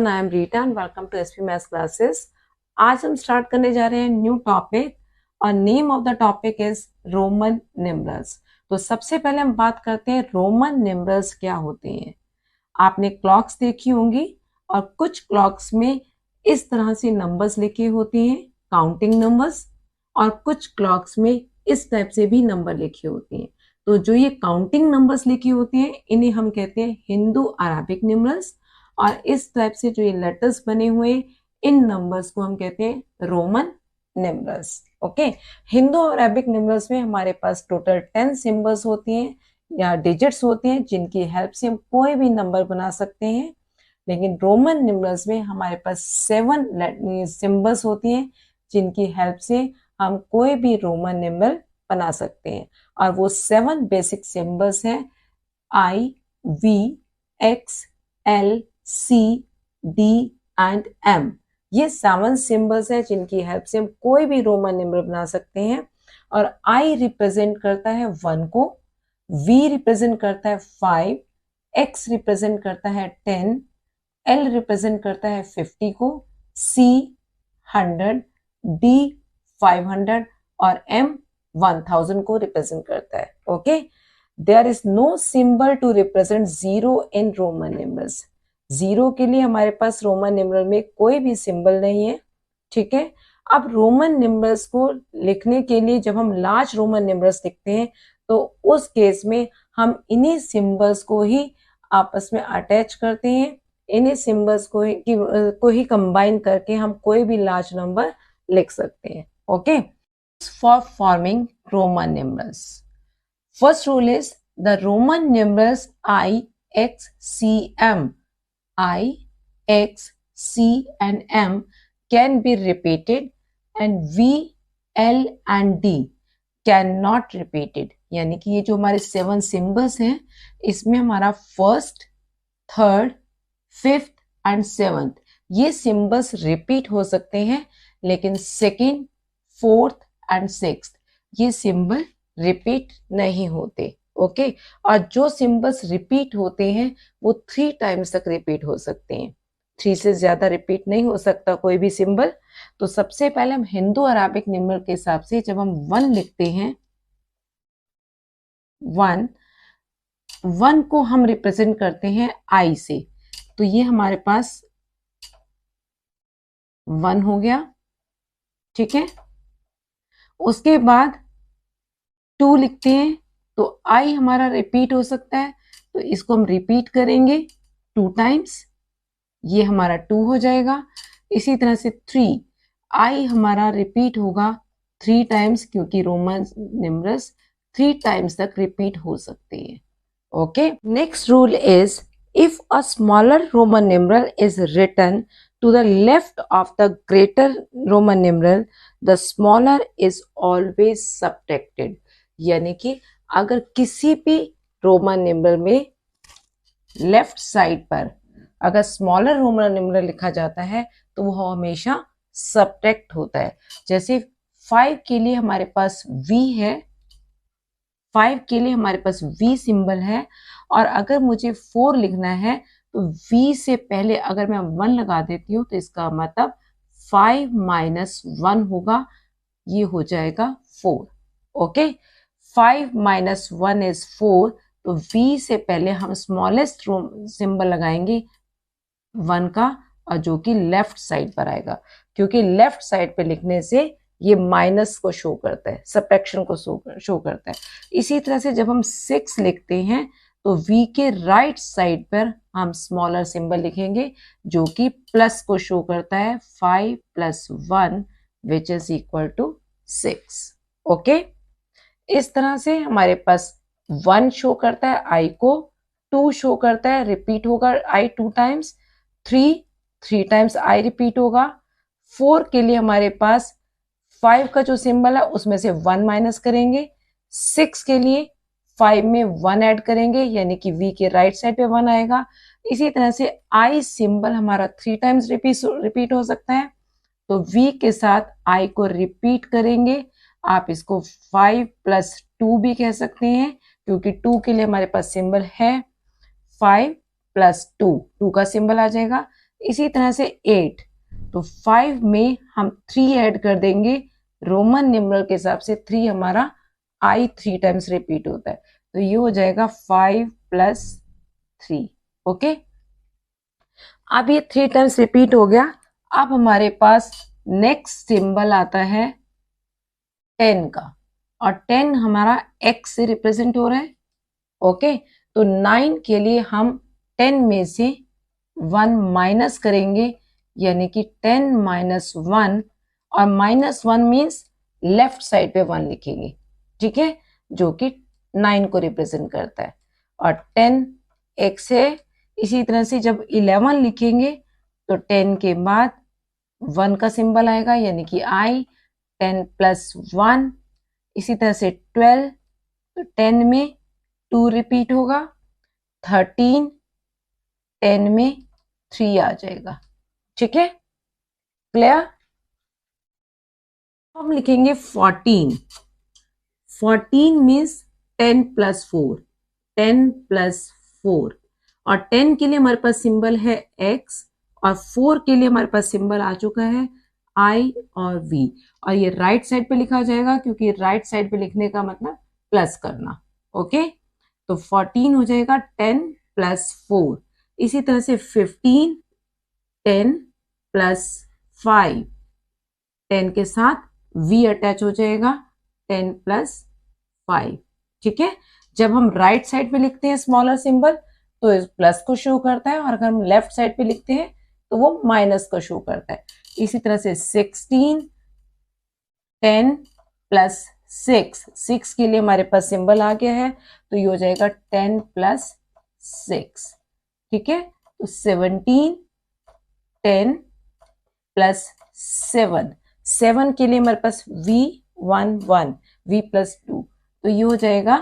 I am Rita and welcome to SP maths classes. आज हम start करने जा रहे हैं न्यू टॉपिक और name of the topic is Roman numerals. तो सबसे पहले हम बात करते हैं रोमन न्यूमरल्स क्या होते हैं। आपने क्लॉक्स देखी होंगी और कुछ क्लॉक्स में इस तरह से नंबर्स लिखे होते हैं काउंटिंग नंबर्स, और कुछ क्लॉक्स में इस टाइप से भी नंबर लिखे होते हैं। तो जो ये काउंटिंग नंबर्स लिखे होते हैं इन्हें हम कहते हैं हिंदू अरबिक न्यूमरल्स, और इस टाइप से जो ये लेटर्स बने हुए इन नंबर्स को हम कहते हैं रोमन न्यूमरल्स। ओके, हिंदू और अरबिक न्यूमरल्स में हमारे पास टोटल 10 सिंबल्स होती हैं या डिजिट्स होती हैं जिनकी हेल्प से हम कोई भी नंबर बना सकते हैं। लेकिन रोमन न्यूमरल्स में हमारे पास 7 सिंबल्स होती हैं जिनकी हेल्प से हम कोई भी रोमन न्यूमरल बना सकते हैं, और वो 7 बेसिक सिंबल्स हैं I, V, X, L, C, D and M। ये 7 सिंबल्स हैं जिनकी हेल्प से हम कोई भी रोमन नंबर बना सकते हैं। और I रिप्रेजेंट करता है 1 को, V रिप्रेजेंट करता है 5, X रिप्रेजेंट करता है 10, L रिप्रेजेंट करता है 50 को, C 100, D 500 और M 1000 को रिप्रेजेंट करता है। Okay, there is no symbol to represent 0 in Roman numbers. 0 के लिए हमारे पास रोमन नंबर में कोई भी सिंबल नहीं है। ठीक है, अब रोमन नंबर्स को लिखने के लिए जब हम लार्ज रोमन नंबर्स लिखते हैं तो उस केस में हम इन्हीं सिंबल्स को ही आपस में अटैच करते हैं, इन्हीं सिंबल्स को ही कंबाइन करके हम कोई भी लार्ज नंबर लिख सकते हैं। Okay, for forming Roman numbers, first rule is the Roman numerals I, X, C, M. I, X, C and M can be repeated and V, L and D cannot repeated। यानी कि ये जो हमारे 7 symbols हैं इसमें हमारा first, third, fifth and seventh ये symbols repeat हो सकते हैं, लेकिन सेकेंड, फोर्थ एंड सिक्स्थ ये सिंबल रिपीट नहीं होते। ओके, और जो सिंबल्स रिपीट होते हैं वो 3 टाइम्स तक रिपीट हो सकते हैं, 3 से ज्यादा रिपीट नहीं हो सकता कोई भी सिंबल। तो सबसे पहले हम हिंदू अरबिक नंबर के हिसाब से जब हम 1 लिखते हैं, 1 को हम रिप्रेजेंट करते हैं आई से, तो ये हमारे पास 1 हो गया। ठीक है, उसके बाद 2 लिखते हैं तो आई हमारा रिपीट हो सकता है, तो इसको हम रिपीट करेंगे 2 टाइम्स, ये हमारा 2 हो जाएगा। इसी तरह से 3 आई हमारा रिपीट होगा 3 टाइम्स, क्योंकि रोमन नंबर्स 3 टाइम्स तक रिपीट हो सकते हैं। Okay, next rule is if a smaller Roman number is written to the left of the greater Roman numeral, the smaller is always subtracted। यानी कि अगर किसी भी रोमन नंबर में लेफ्ट साइड पर अगर स्मॉलर रोमन नंबर लिखा जाता है तो वो हमेशा सब्ट्रैक्ट होता है। जैसे 5 के लिए हमारे पास V है, 5 के लिए हमारे पास V सिंबल है, और अगर मुझे 4 लिखना है तो V से पहले अगर मैं 1 लगा देती हूँ तो इसका मतलब 5 माइनस 1 होगा, ये हो जाएगा 4। ओके, 5 माइनस 1 इज 4, तो V से पहले हम स्मॉलेस्ट सिंबल लगाएंगे 1 का, और जो कि लेफ्ट साइड पर आएगा, क्योंकि लेफ्ट साइड पे लिखने से ये माइनस को शो करता है, सब्ट्रैक्शन को शो करता है। इसी तरह से जब हम 6 लिखते हैं तो V के राइट साइड पर हम स्मॉलर सिंबल लिखेंगे जो कि प्लस को शो करता है, 5 + 1 which is equal to 6। Okay, इस तरह से हमारे पास 1 शो करता है I को, 2 शो करता है, रिपीट होगा I 2 times, 3 times I repeat होगा। 4 के लिए हमारे पास 5 का जो सिंबल है उसमें से 1 माइनस करेंगे, 6 के लिए 5 में 1 ऐड करेंगे, यानी कि V के राइट साइड पे 1 आएगा। इसी तरह से I सिंबल हमारा 3 टाइम्स रिपीट हो सकता है, तो V के साथ I को रिपीट करेंगे। आप इसको 5 + 2 भी कह सकते हैं, क्योंकि 2 के लिए हमारे पास सिंबल है 5 + 2 का सिंबल आ जाएगा, इसी तरह से 8, तो 5 में हम 3 ऐड कर देंगे। रोमन न्यूमरल के हिसाब से 3 हमारा आई 3 टाइम्स रिपीट होता है, तो ये हो जाएगा 5 + 3। ओके, अब ये 3 टाइम्स रिपीट हो गया। अब हमारे पास नेक्स्ट सिंबल आता है 10 का, और 10 हमारा x से रिप्रेजेंट हो रहा है। ओके, तो 9 के लिए हम 10 में से 1 माइनस करेंगे, यानी कि 10 - 1, और -1 मीन्स लेफ्ट साइड पे 1 लिखेंगे, ठीक है, जो कि 9 को रिप्रेजेंट करता है, और 10 x है। इसी तरह से जब 11 लिखेंगे तो 10 के बाद 1 का सिंबल आएगा, यानी कि I, 10 + 1। इसी तरह से 12, तो 10 में 2 रिपीट होगा। 13, 10 में 3 आ जाएगा, ठीक है, क्लियर। हम लिखेंगे 14। 14 मीन्स 10 + 4, 10 + 4, और 10 के लिए हमारे पास सिंबल है x, और 4 के लिए हमारे पास सिंबल आ चुका है I और V, और ये राइट साइड पे लिखा जाएगा, क्योंकि राइट साइड पे लिखने का मतलब प्लस करना। ओके, तो 14 हो जाएगा 10 + 4। इसी तरह से 15, 10 + 5, 10 के साथ V अटैच हो जाएगा, 10 + 5, ठीक है। जब हम राइट साइड पे लिखते हैं स्मॉलर सिंबल तो इस प्लस को शो करता है, और अगर हम लेफ्ट साइड पे लिखते हैं तो वो माइनस को शो करता है। इसी तरह से 16, 10 + 6, 6 के लिए हमारे पास सिंबल आ गया है, तो ये हो जाएगा 10 + 6, ठीक है। तो 17, 10 + 7, 7 के लिए हमारे पास V1 1, V + 2, तो ये हो जाएगा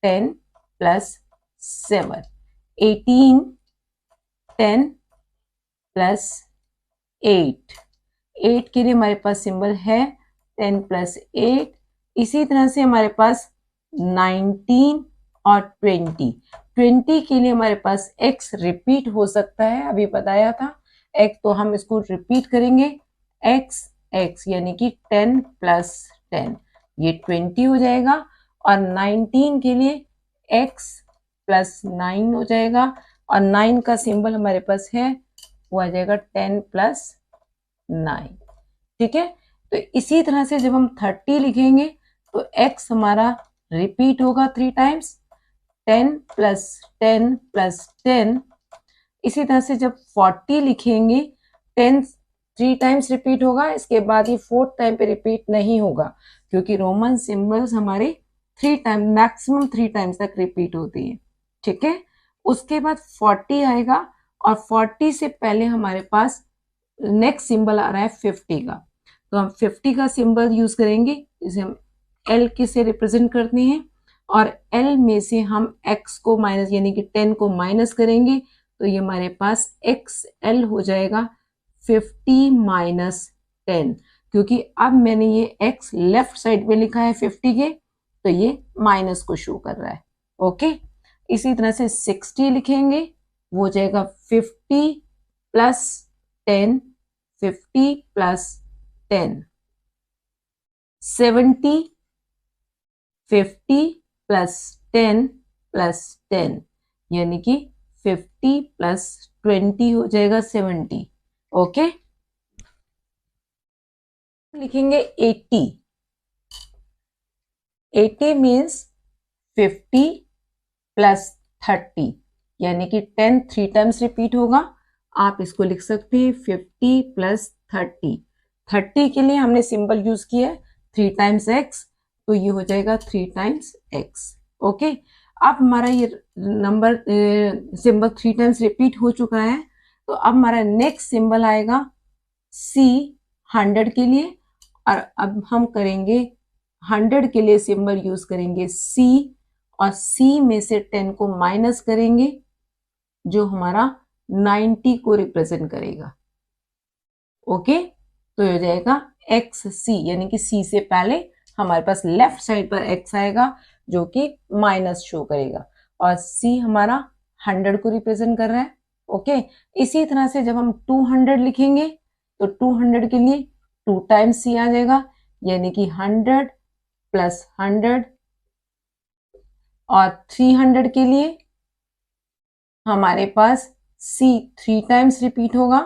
10 + 7। 18, 10 + 8, 8 के लिए हमारे पास सिंबल है 10 + 8। इसी तरह से हमारे पास 19 और 20, 20 के लिए हमारे पास x रिपीट हो सकता है, अभी बताया था x, तो हम इसको रिपीट करेंगे x x, यानी कि 10 + 10, ये 20 हो जाएगा। और 19 के लिए x + 9 हो जाएगा, और 9 का सिंबल हमारे पास है, वो आ जाएगा 10 + 9, ठीक है। तो इसी तरह से जब हम 30 लिखेंगे तो x हमारा रिपीट होगा 3 टाइम्स, 10 + 10 + 10। इसी तरह से जब 40 लिखेंगे, 10 3 टाइम्स रिपीट होगा, इसके बाद ये 4th टाइम पे रिपीट नहीं होगा, क्योंकि रोमन सिंबल्स हमारे 3 टाइम, मैक्सिमम 3 टाइम्स तक रिपीट होती है, ठीक है। उसके बाद 40 आएगा, और 40 से पहले हमारे पास नेक्स्ट सिंबल आ रहा है 50 का, तो हम 50 का सिंबल यूज करेंगे, इसे हम L के से रिप्रेजेंट करते हैं, और L में से हम x को माइनस, यानी कि 10 को माइनस करेंगे, तो ये हमारे पास XL हो जाएगा 50 - 10, क्योंकि अब मैंने ये x लेफ्ट साइड में लिखा है 50 के, तो ये माइनस को शो कर रहा है। ओके, इसी तरह से 60 लिखेंगे, वो हो जाएगा 50 + 10, 50 + 10, 70, 50 + 10 + 10, यानी कि 50 + 20 हो जाएगा 70। ओके, लिखेंगे 80, 80 मीन्स 50 + 30, यानी कि 10 3 टाइम्स रिपीट होगा। आप इसको लिख सकते हैं 50 + 30। 30 के लिए हमने सिंबल यूज किया है 3 टाइम्स x, तो ये हो जाएगा 3 टाइम्स x। ओके, अब हमारा ये नंबर सिंबल 3 टाइम्स रिपीट हो चुका है, तो अब हमारा नेक्स्ट सिंबल आएगा C 100 के लिए, और अब हम करेंगे 100 के लिए सिंबल यूज करेंगे C, और C में से 10 को माइनस करेंगे, जो हमारा 90 को रिप्रेजेंट करेगा। ओके, तो हो जाएगा XC, यानी कि C से पहले हमारे पास लेफ्ट साइड पर x आएगा, जो कि माइनस शो करेगा, और C हमारा 100 को रिप्रेजेंट कर रहा है। ओके। इसी तरह से जब हम 200 लिखेंगे तो 200 के लिए 2 टाइम्स सी आ जाएगा, यानी कि 100 प्लस 100, और 300 के लिए हमारे पास सी 3 टाइम्स रिपीट होगा।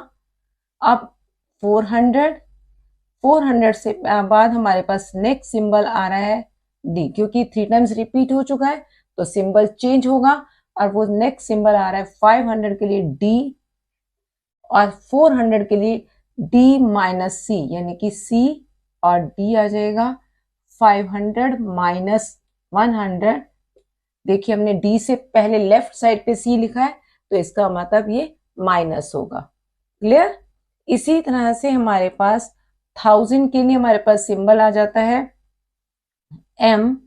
अब 400 से बाद हमारे पास नेक्स्ट सिंबल आ रहा है डी, क्योंकि 3 टाइम्स रिपीट हो चुका है तो सिंबल चेंज होगा, और वो नेक्स्ट सिंबल आ रहा है 500 के लिए डी, और 400 के लिए डी माइनस सी, यानी कि सी और डी आ जाएगा। 500 माइनस 100, देखिए हमने डी से पहले लेफ्ट साइड पे सी लिखा है तो इसका मतलब ये माइनस होगा। क्लियर? इसी तरह से हमारे पास 1000 के लिए हमारे पास सिंबल आ जाता है एम,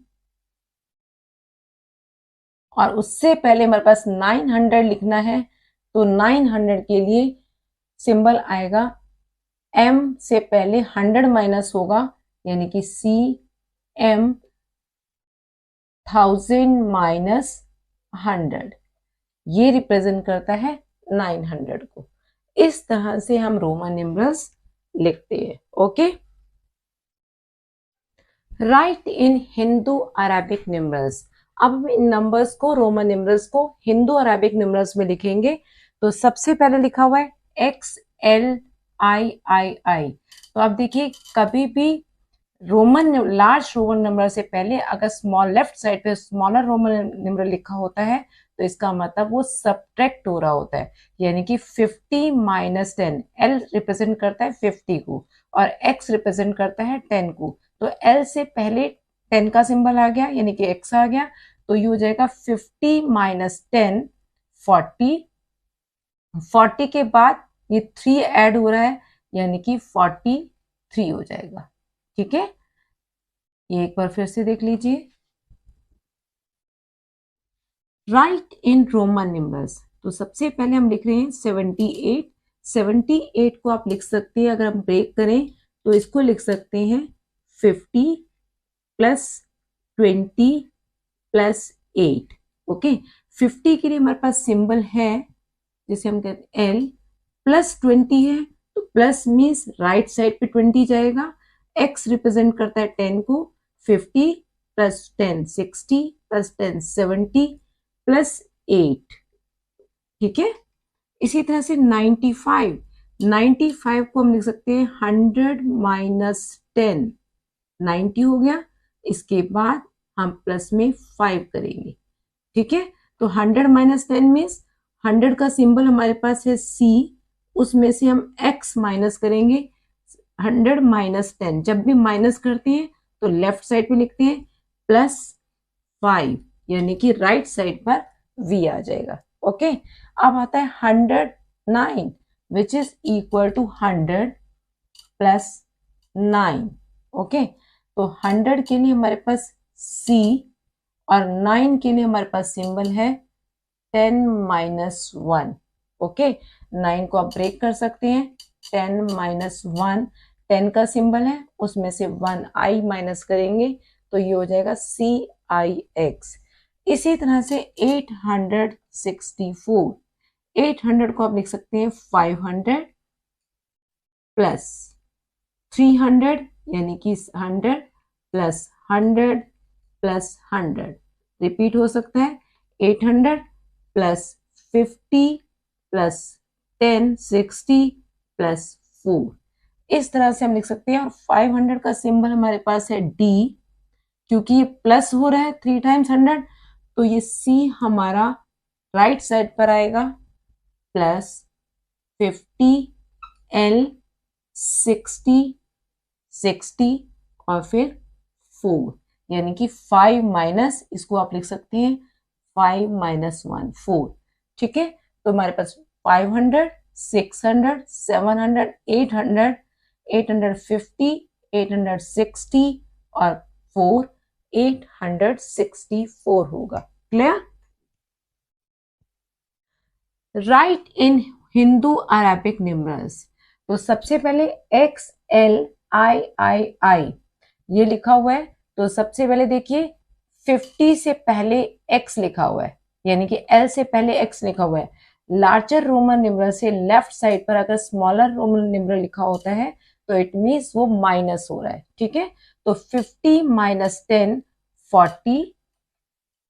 और उससे पहले हमारे पास 900 लिखना है तो 900 के लिए सिंबल आएगा एम से पहले 100 माइनस होगा, यानी कि सी एम 1000 माइनस 100, ये रिप्रेजेंट करता है 900 को। इस तरह से हम रोमन न्यूमरल्स लिखते हैं। ओके, राइट इन हिंदू अरेबिक न्यूमरल्स। अब हम इन नंबर्स को, रोमन न्यूमरल्स को हिंदू अरेबिक न्यूमरल्स में लिखेंगे। तो सबसे पहले लिखा हुआ है XLIII। तो आप देखिए कभी भी लार्ज रोमन नंबर से पहले अगर स्मॉल लेफ्ट साइड पे स्मॉलर रोमन नंबर लिखा होता है तो इसका मतलब वो सब्ट्रैक्ट हो रहा होता है, यानी कि 50 माइनस 10। L रिप्रेजेंट करता है 50 को और X रिप्रेजेंट करता है 10 को। तो L से पहले 10 का सिंबल आ गया, यानी कि X आ गया, तो ये हो जाएगा 50 माइनस 10 40। 40 के बाद ये 3 ऐड हो रहा है, यानी कि 43 हो जाएगा। ठीक है, ये एक बार फिर से देख लीजिए। राइट इन रोमन नंबर्स। तो सबसे पहले हम लिख रहे हैं 78। 78 को आप लिख सकते हैं, अगर हम ब्रेक करें तो इसको लिख सकते हैं 50 प्लस 20 प्लस 8। ओके, 50 के लिए हमारे पास सिंबल है जिसे हम कहते हैं L, प्लस 20 है तो प्लस मीन्स राइट साइड पे 20 जाएगा। X रिप्रेजेंट करता है 10 को, 50 प्लस 10 60 प्लस 10 70 प्लस 8। ठीक है, इसी तरह से 95। 95 को हम लिख सकते हैं 100 माइनस 10, 90 हो गया। इसके बाद हम प्लस में 5 करेंगे। ठीक है, तो 100 माइनस 10 मीन्स 100 का सिंबल हमारे पास है C, उसमें से हम X माइनस करेंगे। 100 माइनस 10, जब भी माइनस करते हैं तो लेफ्ट साइड पे लिखते हैं प्लस 5, यानी कि राइट साइड पर V आ जाएगा। ओके, अब आता है 109 which is equal to 100 plus 9। Okay, तो 100 के लिए हमारे पास C और 9 के लिए हमारे पास सिंबल है 10 माइनस 1। ओके, 9 को आप ब्रेक कर सकते हैं, 10 माइनस 1, 10 का सिंबल है उसमें से 1 I माइनस करेंगे तो ये हो जाएगा CIX। इसी तरह से 864। 800 को आप लिख सकते हैं 500 प्लस 300, यानी कि 100 प्लस 100 प्लस 100 रिपीट हो सकता है। 800 प्लस 50 प्लस 10 60 प्लस 4, इस तरह से हम लिख सकते हैं। और 500 का सिंबल हमारे पास है D, क्योंकि ये प्लस हो रहा है 3 टाइम्स 100 तो ये C हमारा राइट साइड पर आएगा, प्लस 50 L 60 60 और फिर 4, यानी कि 5 माइनस, इसको आप लिख सकते हैं 5 माइनस 1 4। ठीक है, तो हमारे पास 500 600 700 800 850 860 और 4 864 होगा। क्लियर? राइट इन हिंदू अरेबिक न्यूमरल्स। तो सबसे पहले XLIII ये लिखा हुआ है, तो सबसे पहले देखिए 50 से पहले X लिखा हुआ है, यानी कि L से पहले X लिखा हुआ है। लार्जर रोमन न्यूमरल से लेफ्ट साइड पर अगर स्मॉलर रोमन न्यूमरल लिखा होता है तो इट मीन्स वो माइनस हो रहा है, ठीक है। तो 50 माइनस 10 40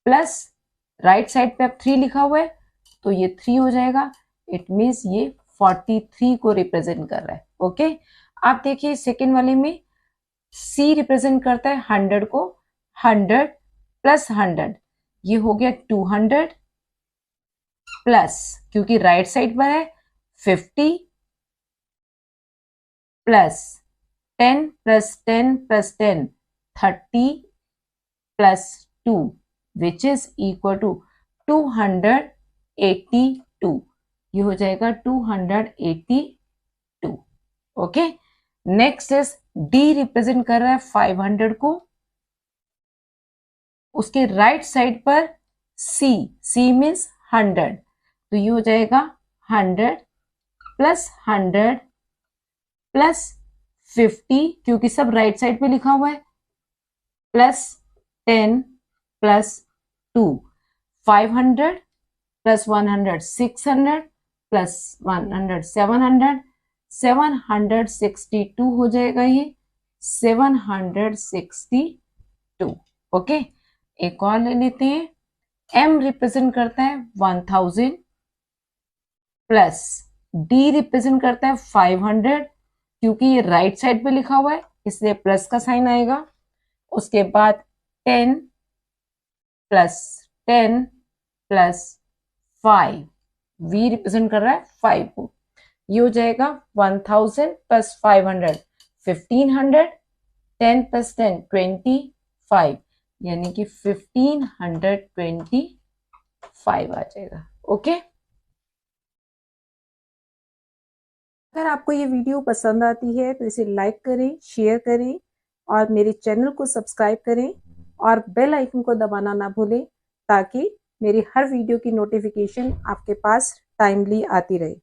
प्लस राइट साइड पे अब 3 लिखा हुआ है तो ये 3 हो जाएगा, इट मीन्स ये 43 को रिप्रेजेंट कर रहा है। ओके, आप देखिए सेकेंड वाले में C रिप्रेजेंट करता है 100 को, 100 प्लस 100 ये हो गया 200 प्लस, क्योंकि राइट साइड पर है 50 plus 10 plus 10 plus 10 30 plus 2 which is equal to 282, ये हो जाएगा 282। Okay, next is D represent कर रहा है 500 को, उसके राइट साइड पर सी मीन्स 100 तो ये हो जाएगा 100 प्लस 100 प्लस 50 क्योंकि सब राइट साइड पे लिखा हुआ है, प्लस 10 प्लस 2 500 प्लस 100 600 प्लस 100 700 762 हो जाएगा, ये 762। ओके, एक और ले लेते हैं। M रिप्रेजेंट करता है 1000 प्लस D रिप्रेजेंट करता है 500 क्योंकि ये राइट साइड पे लिखा हुआ है इसलिए प्लस का साइन आएगा। उसके बाद 10 प्लस 10 प्लस 5 V रिप्रेजेंट कर रहा है 5 को, ये हो जाएगा 1000 प्लस 500 1500 10 प्लस 10 25 यानी कि 1525 आ जाएगा। ओके, अगर आपको ये वीडियो पसंद आती है तो इसे लाइक करें, शेयर करें और मेरे चैनल को सब्सक्राइब करें और बेल आइकन को दबाना ना भूलें ताकि मेरी हर वीडियो की नोटिफिकेशन आपके पास टाइमली आती रहे।